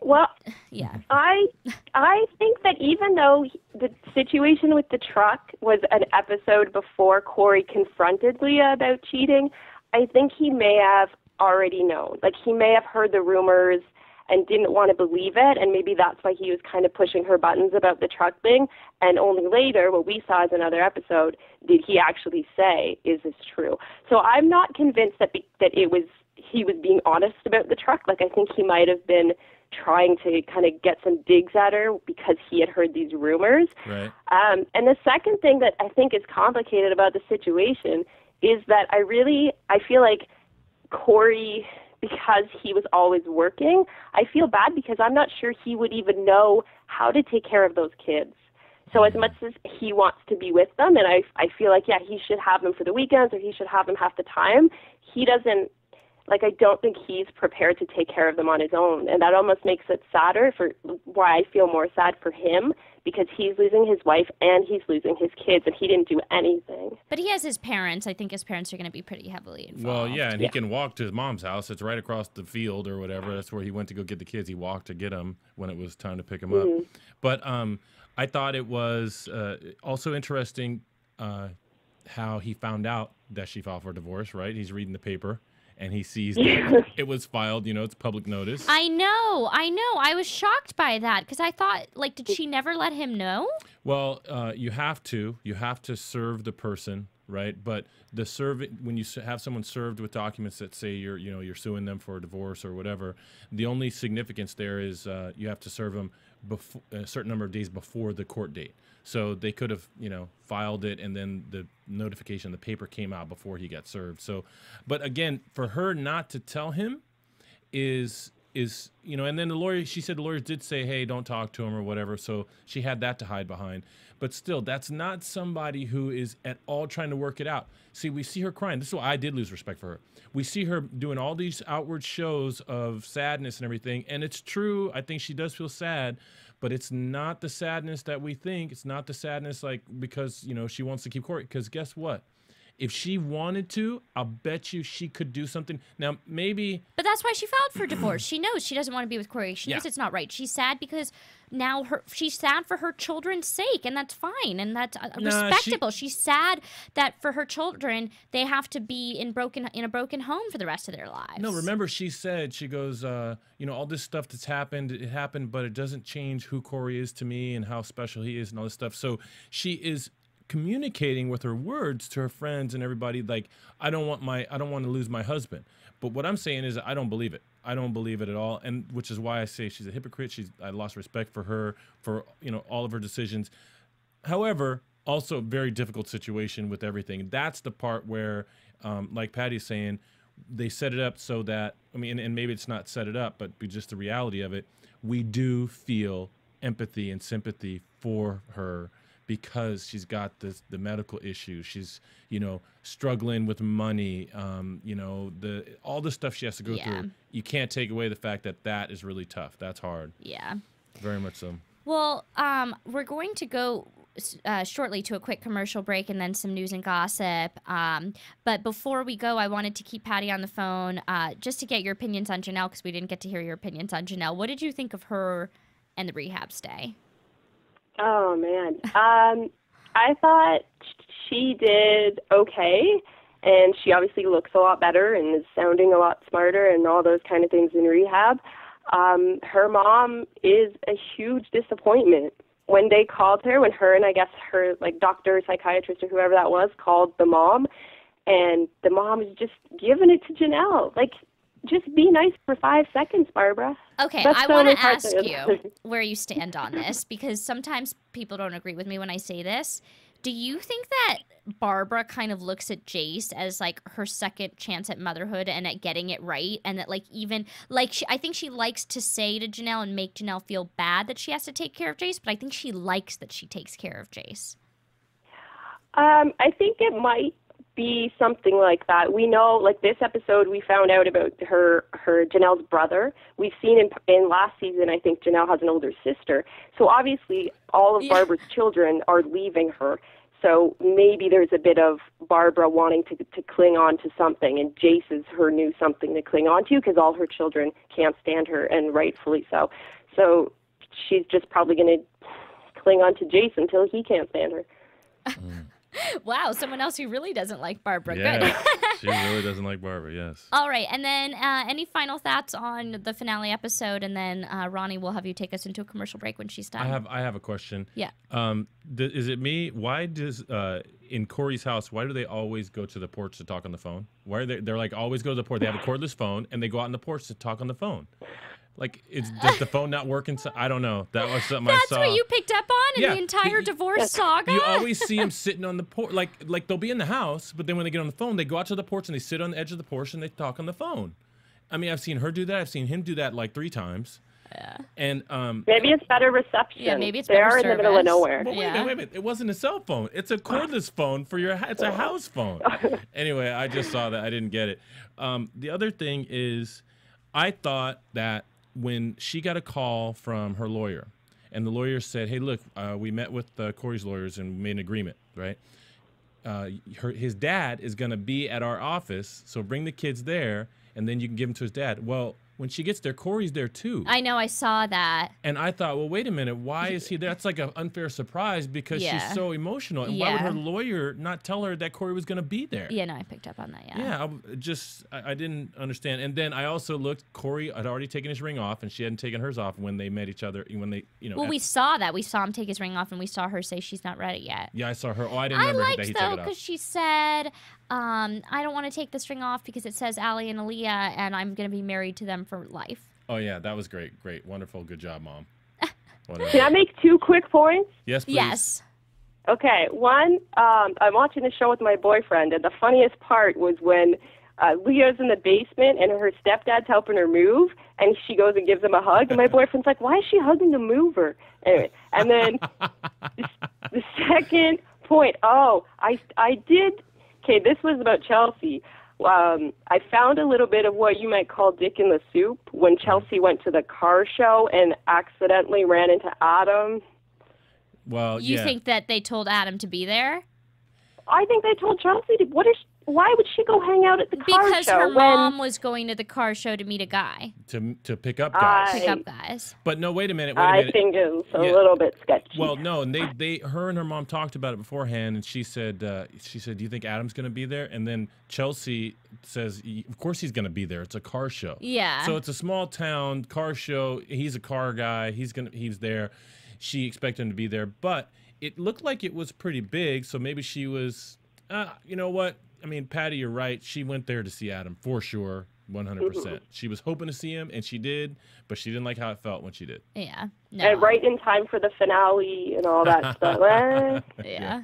Well, yeah. I think that even though the situation with the truck was an episode before Corey confronted Leah about cheating, I think he may have already known. Like, he may have heard the rumors and didn't want to believe it, and maybe that's why he was kind of pushing her buttons about the truck thing. And only later, what we saw as another episode, did he actually say, "Is this true?" So I'm not convinced that he was being honest about the truck. Like, I think he might have been trying to kind of get some digs at her because he had heard these rumors. Right. And the second thing that I think is complicated about the situation is that I feel like Corey, because he was always working, I feel bad because I'm not sure he would even know how to take care of those kids. So as much as he wants to be with them, and I feel like, yeah, he should have them for the weekends or he should have them half the time, he doesn't, like, I don't think he's prepared to take care of them on his own. And that almost makes it sadder for why I feel more sad for him, because he's losing his wife and he's losing his kids, and he didn't do anything. But he has his parents. I think his parents are going to be pretty heavily involved. Well, yeah, and he can walk to his mom's house. It's right across the field or whatever. That's where he went to go get the kids. He walked to get them when it was time to pick them up. But I thought it was also interesting how he found out that she filed for divorce, right? He's reading the paper. And he sees that it was filed, it's public notice. I know. I was shocked by that because I thought, like, did she never let him know? Well, you have to serve the person, right? But when you have someone served with documents that say you're suing them for a divorce or whatever, the only significance there is you have to serve them a certain number of days before the court date. So they could have, filed it, and then the notification, the paper came out before he got served. So, but again, for her not to tell him is and then the lawyer, she said the lawyers did say, hey, don't talk to him or whatever. So she had that to hide behind. But still, that's not somebody who is at all trying to work it out. See, we see her crying. This is why I did lose respect for her. We see her doing all these outward shows of sadness and everything. And it's true. I think she does feel sad. But it's not the sadness that we think. It's not the sadness like because, she wants to keep Corey. Because guess what? If she wanted to, I'll bet you she could do something. Now, maybe... But that's why she filed for divorce. She knows she doesn't want to be with Corey. She knows it's not right. She's sad because now she's sad for her children's sake, and that's fine, and that's respectable. She's sad that for her children, they have to be in a broken home for the rest of their lives. No, remember she said, she goes, all this stuff that's happened, it happened, but it doesn't change who Corey is to me and how special he is and all this stuff. So she is communicating with her words to her friends and everybody, like, I don't want to lose my husband. But what I'm saying is I don't believe it. I don't believe it at all, and which is why I say she's a hypocrite. I lost respect for her for all of her decisions. However, also a very difficult situation with everything. That's the part where, like Patty's saying, they set it up so that and maybe it's not set it up, but just the reality of it, we do feel empathy and sympathy for her. Because she's got the medical issues, she's struggling with money, all the stuff she has to go through. You can't take away the fact that is really tough. That's hard. Yeah, very much so. Well, we're going to go shortly to a quick commercial break and then some news and gossip. But before we go, I wanted to keep Patty on the phone just to get your opinions on Jenelle because we didn't get to hear your opinions on Jenelle. What did you think of her and the rehab stay? Oh, man. I thought she did okay, and she obviously looks a lot better and is sounding a lot smarter and all those kind of things in rehab. Her mom is a huge disappointment. When they called her, when her and I guess her doctor, psychiatrist, or whoever that was, called the mom, and the mom is just giving it to Jenelle. Just be nice for 5 seconds, Barbara. Okay, I want to ask you where you stand on this, because sometimes people don't agree with me when I say this. Do you think that Barbara kind of looks at Jace as her second chance at motherhood and at getting it right, and that I think she likes to say to Jenelle and make Jenelle feel bad that she has to take care of Jace, but I think she likes that she takes care of Jace. I think it might be something like that. We know, like this episode, we found out about her Janelle's brother. We've seen in last season, I think Janelle has an older sister. So obviously, all of Barbara's children are leaving her. So maybe there's a bit of Barbara wanting to cling on to something, and Jace is her new something to cling on to because all her children can't stand her, and rightfully so. So she's just probably going to cling on to Jace until he can't stand her. Wow, someone else who really doesn't like Barbara. Yeah, Good. she really doesn't like Barbara, yes. All right, and then any final thoughts on the finale episode, and then Ronnie will have you take us into a commercial break when she's done. I have a question. Yeah. Is it me? Why does in Corey's house, why do they always go to the porch to talk on the phone? Why are they're like always go to the porch? They have a cordless phone and they go out on the porch to talk on the phone. Like, does the phone not work inside? I don't know. That was something I saw. That's what you picked up on in the entire divorce saga? You always see them sitting on the porch. Like they'll be in the house, but then when they get on the phone, they go out to the porch and they sit on the edge of the porch and they talk on the phone. I mean, I've seen her do that. I've seen him do that like 3 times. Yeah. And maybe it's better reception. Yeah, maybe it's they better are service. in the middle of nowhere. Well, wait a minute. It wasn't a cell phone. It's a cordless phone for your. It's a house phone. Anyway, I just saw that. I didn't get it. The other thing is, I thought that when she got a call from her lawyer, and the lawyer said, "Hey, look, we met with Corey's lawyers and made an agreement, right? His dad is going to be at our office, so bring the kids there, and then you can give them to his dad." Well, when she gets there, Corey's there too. I know, I saw that. And I thought, well, wait a minute, why is he there? That's like an unfair surprise because she's so emotional. And why would her lawyer not tell her that Corey was going to be there? Yeah, no, I picked up on that, Yeah, I didn't understand. And then I also looked, Corey had already taken his ring off, and she hadn't taken hers off when they met each other. When they, Well, we saw that. We saw him take his ring off, and we saw her say she's not ready yet. Yeah, I saw her. Oh, I didn't remember that he took it off. I liked, though, because she said, I don't want to take this ring off because it says Allie and Leah, and I'm going to be married to them for life. Oh, yeah, that was great. Great. Wonderful. Good job, Mom. Can I make 2 quick points? Yes, please. Yes. Okay. One, I'm watching the show with my boyfriend, and the funniest part was when Leah's in the basement and her stepdad's helping her move, and she goes and gives him a hug, and my boyfriend's like, why is she hugging the mover? Anyway, and then the second point, I did, okay, this was about Chelsea. I found a little bit of what you might call dick in the soup when Chelsea went to the car show and accidentally ran into Adam. Well, you think that they told Adam to be there? I think they told Chelsea to. Why would she go hang out at the car show? Because her mom was going to the car show to meet a guy. To pick up guys. Pick up guys. But no, wait a minute. I think it's a little bit sketchy. Well, no, and her and her mom talked about it beforehand, and she said, "Do you think Adam's going to be there?" And then Chelsea says, "Of course he's going to be there. It's a car show." Yeah. So it's a small town car show. He's a car guy. He's there. She expected him to be there, but it looked like it was pretty big. So maybe she was. You know what? I mean, Patty, you're right. She went there to see Adam for sure, 100%. She was hoping to see him, and she did, but she didn't like how it felt when she did. Yeah. No. And right in time for the finale and all that stuff. Yeah.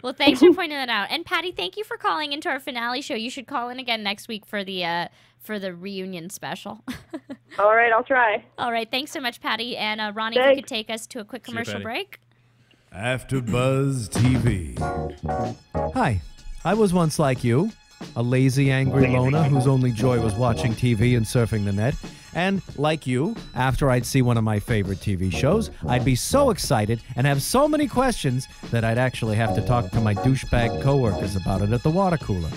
Well, thanks for pointing that out. And Patty, thank you for calling into our finale show. You should call in again next week for the reunion special. All right, I'll try. All right, thanks so much, Patty. And Ronnie, if you could take us to a quick commercial break. AfterBuzz TV. Hi, I was once like you, a lazy, angry loner whose only joy was watching TV and surfing the net. And, like you, after I'd see one of my favorite TV shows, I'd be so excited and have so many questions that I'd actually have to talk to my douchebag coworkers about it at the water cooler.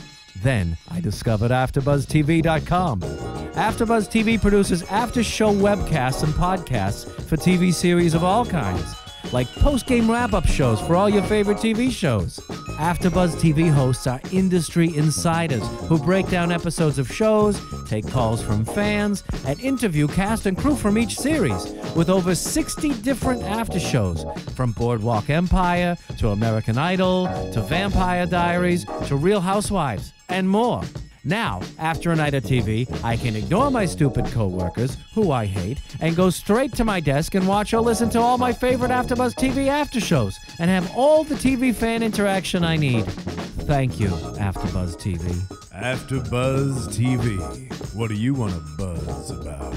Then I discovered AfterBuzzTV.com. AfterBuzz TV produces after-show webcasts and podcasts for TV series of all kinds, like post-game wrap-up shows for all your favorite TV shows. AfterBuzz TV hosts are industry insiders who break down episodes of shows, take calls from fans, and interview cast and crew from each series, with over 60 different after shows, from Boardwalk Empire to American Idol to Vampire Diaries to Real Housewives, and more. Now, after a night of TV, I can ignore my stupid coworkers, who I hate, and go straight to my desk and watch or listen to all my favorite AfterBuzz TV after shows, and have all the TV fan interaction I need. Thank you, AfterBuzz TV. AfterBuzz TV. What do you want to buzz about?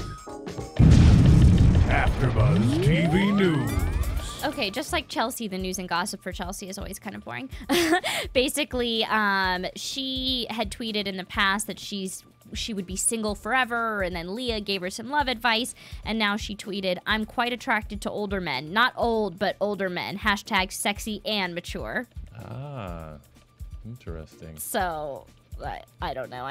AfterBuzz TV News. okay, just like Chelsea, the news and gossip for Chelsea is always kind of boring. Basically, she had tweeted in the past that she would be single forever, and then Leah gave her some love advice, and now she tweeted, "I'm quite attracted to older men. Not old, but older men. Hashtag sexy and mature." Ah, interesting. So, I don't know.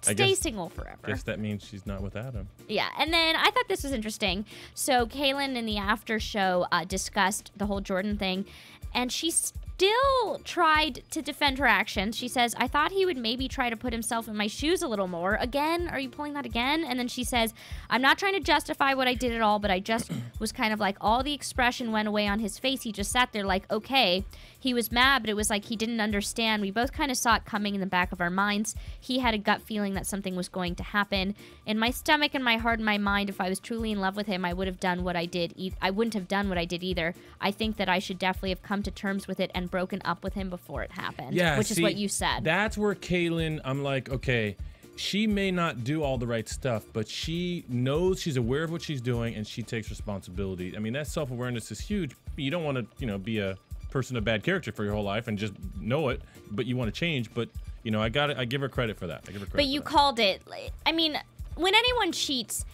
Stay single forever. Guess that means she's not with Adam. Yeah, and then I thought this was interesting. So Kailyn in the after show discussed the whole Jordan thing, and she still tried to defend her actions. She says, "I thought he would maybe try to put himself in my shoes a little more. Again, are you pulling that again?" And then she says, "I'm not trying to justify what I did at all, but I just was kind of like, all the expression went away on his face. He just sat there like, okay." He was mad, but it was like he didn't understand. We both kind of saw it coming in the back of our minds. He had a gut feeling that something was going to happen. In my stomach and my heart and my mind, if I was truly in love with him, I would have done what I did. I wouldn't have done what I did either. I think that I should definitely have come to terms with it and broken up with him before it happened. Yeah, which is what you said. That's where Kailyn, I'm like, okay, she may not do all the right stuff, but she knows, she's aware of what she's doing, and she takes responsibility. I mean, that self-awareness is huge. You don't want to, be a person of bad character for your whole life and just know it, but you want to change. But I give her credit for that. But you called it. I mean, when anyone cheats,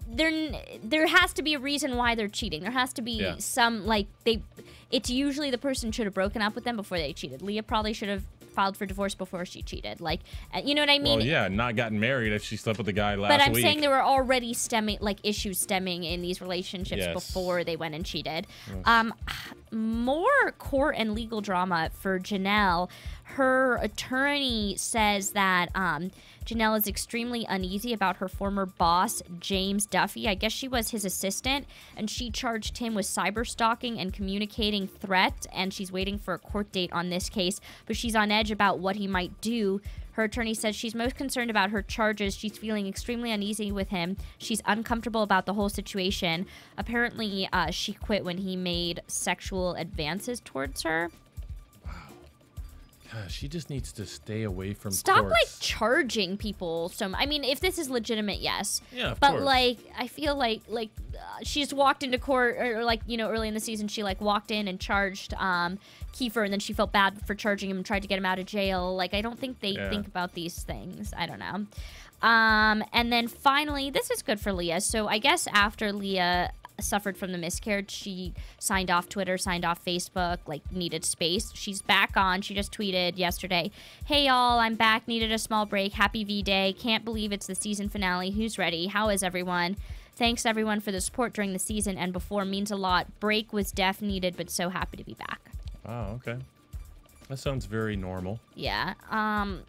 there has to be a reason why they're cheating. There has to be some it's usually the person should have broken up with them before they cheated. Leah probably should have filed for divorce before she cheated. You know what I mean? Well, yeah, not gotten married if she slept with the guy last week. But I'm saying there were already issues stemming in these relationships before they went and cheated. Yes. More court and legal drama for Jenelle. Her attorney says that Jenelle is extremely uneasy about her former boss, James Duffy. I guess she was his assistant, and she charged him with cyber stalking and communicating threats, and she's waiting for a court date on this case, but she's on edge about what he might do. Her attorney says she's most concerned about her charges. She's feeling extremely uneasy with him. She's uncomfortable about the whole situation. Apparently, she quit when he made sexual advances towards her. Gosh, she just needs to stay away from Stop courts. Charging people. So I mean, if this is legitimate, yes. Yeah, of but course. I feel like she just walked into court, or early in the season, she walked in and charged Kiefer, and then she felt bad for charging him and tried to get him out of jail. I don't think they think about these things. I don't know. And then finally, this is good for Leah. So I guess after Leah suffered from the miscarriage, she signed off Twitter, signed off Facebook, needed space. She's back on. She just tweeted yesterday, "Hey y'all, I'm back, needed a small break. Happy V-Day. Can't believe it's the season finale. Who's ready? How is everyone? Thanks everyone for the support during the season and before. Means a lot. Break was def needed, but so happy to be back." Wow, okay. That sounds very normal. Yeah. And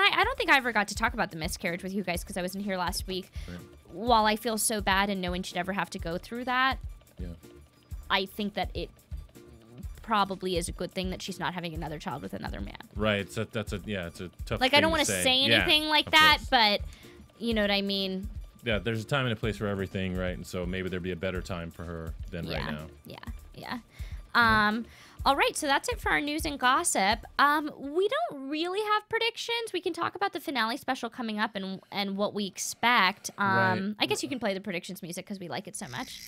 I don't think I ever got to talk about the miscarriage with you guys because I wasn't here last week. Right. While I feel so bad and knowing she'd ever have to go through that, I think that it probably is a good thing that she's not having another child with another man. Right. It's a tough thing I don't want to say anything like that, course. but you know what I mean? Yeah, there's a time and a place for everything, right? And so maybe there'd be a better time for her than right now. Yeah. All right, so that's it for our news and gossip. We don't really have predictions. We can talk about the finale special coming up and what we expect. Right. I guess you can play the predictions music because we like it so much.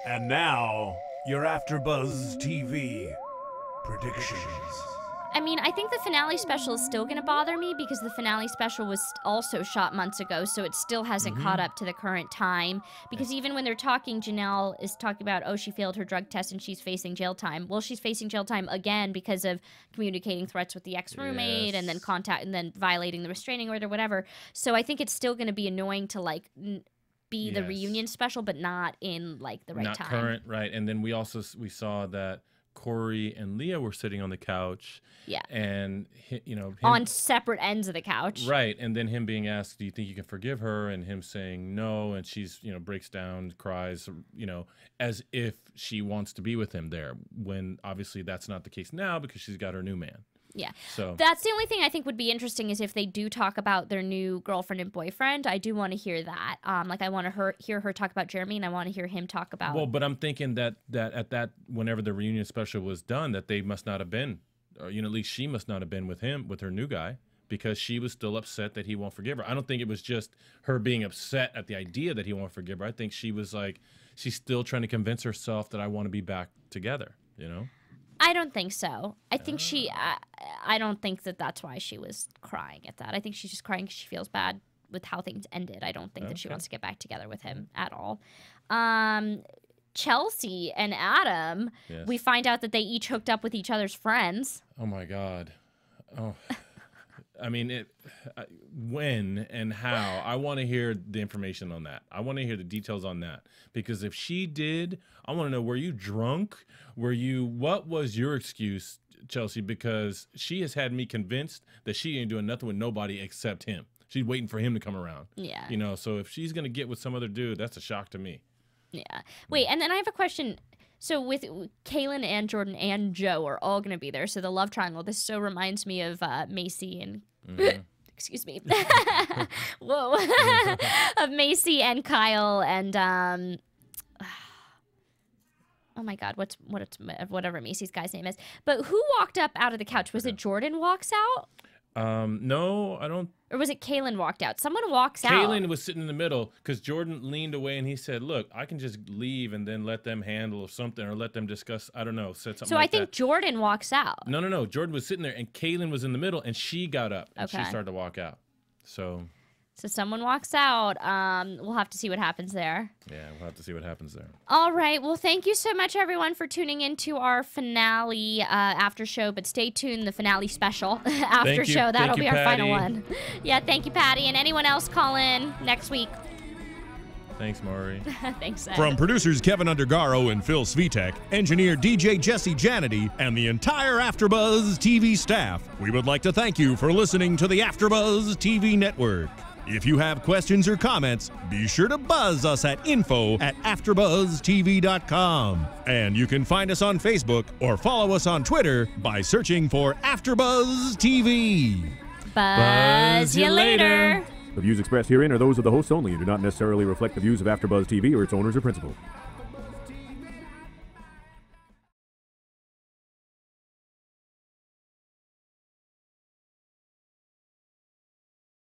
And now, your AfterBuzz TV predictions. I mean, I think the finale special is still going to bother me because the finale special was also shot months ago, so it still hasn't caught up to the current time. Because even when they're talking, Janelle is talking about, she failed her drug test and she's facing jail time. Well, she's facing jail time again because of communicating threats with the ex-roommate and then violating the restraining order, whatever. So I think it's still going to be annoying to be the reunion special, but not in the right time. Not current, right? And then we saw that Corey and Leah were sitting on the couch. Yeah. And, on separate ends of the couch. Right. And then him being asked, do you think you can forgive her? And him saying no. And she's, breaks down, cries, as if she wants to be with him there. When obviously that's not the case now because she's got her new man. Yeah. So that's the only thing I think would be interesting is if they do talk about their new girlfriend and boyfriend. I do want to hear that. I want to hear her talk about Jeremy, and I want to hear him talk about. Well, but I'm thinking that at that whenever the reunion special was done, that they must not have been, or at least she must not have been with her new guy, because she was still upset that he won't forgive her. I don't think it was just her being upset at the idea that he won't forgive her. I think she was she's still trying to convince herself that I want to be back together, you know? I don't think so. I think I don't think that that's why she was crying at that. I think she's just crying because she feels bad with how things ended. I don't think that she wants to get back together with him at all. Chelsea and Adam, we find out that they each hooked up with each other's friends. Oh my God. Oh, I mean, when and how? I want to hear the information on that. I want to hear the details on that, because if she did, I want to know, were you drunk? What was your excuse, Chelsea? Because she has had me convinced that she ain't doing nothing with nobody except him. She's waiting for him to come around. Yeah. You know, so if she's going to get with some other dude, that's a shock to me. Yeah. Wait, and then I have a question. So with Kailyn and Jordan and Joe are all going to be there. So the love triangle, this so reminds me of Macy and... excuse me. Whoa. Of Macy and Kyle and... oh my God, whatever Macy's guy's name is. But who walked up out of the couch? Was it Jordan walks out? No, I don't. Or was it Kailyn walked out? Someone walks out. Kailyn was sitting in the middle because Jordan leaned away and he said, look, I can just leave and then let them handle something or let them discuss, I don't know, said something like that. So I think Jordan walks out. No. Jordan was sitting there and Kailyn was in the middle and she got up and she started to walk out. So someone walks out. We'll have to see what happens there. Yeah, we'll have to see what happens there. All right. Well, thank you so much, everyone, for tuning into our finale after show. But stay tuned, the finale special after show. That'll be our final one. Yeah, thank you, Patty. And anyone else call in next week. Thanks, Mari. Thanks, Ed. From producers Kevin Undergaro and Phil Svitek, engineer DJ Jesse Janity, and the entire AfterBuzz TV staff, we would like to thank you for listening to the AfterBuzz TV network. If you have questions or comments, be sure to buzz us at info@AfterBuzzTV.com. And you can find us on Facebook or follow us on Twitter by searching for AfterBuzz TV. Buzz you later. The views expressed herein are those of the hosts only and do not necessarily reflect the views of AfterBuzz TV or its owners or principals.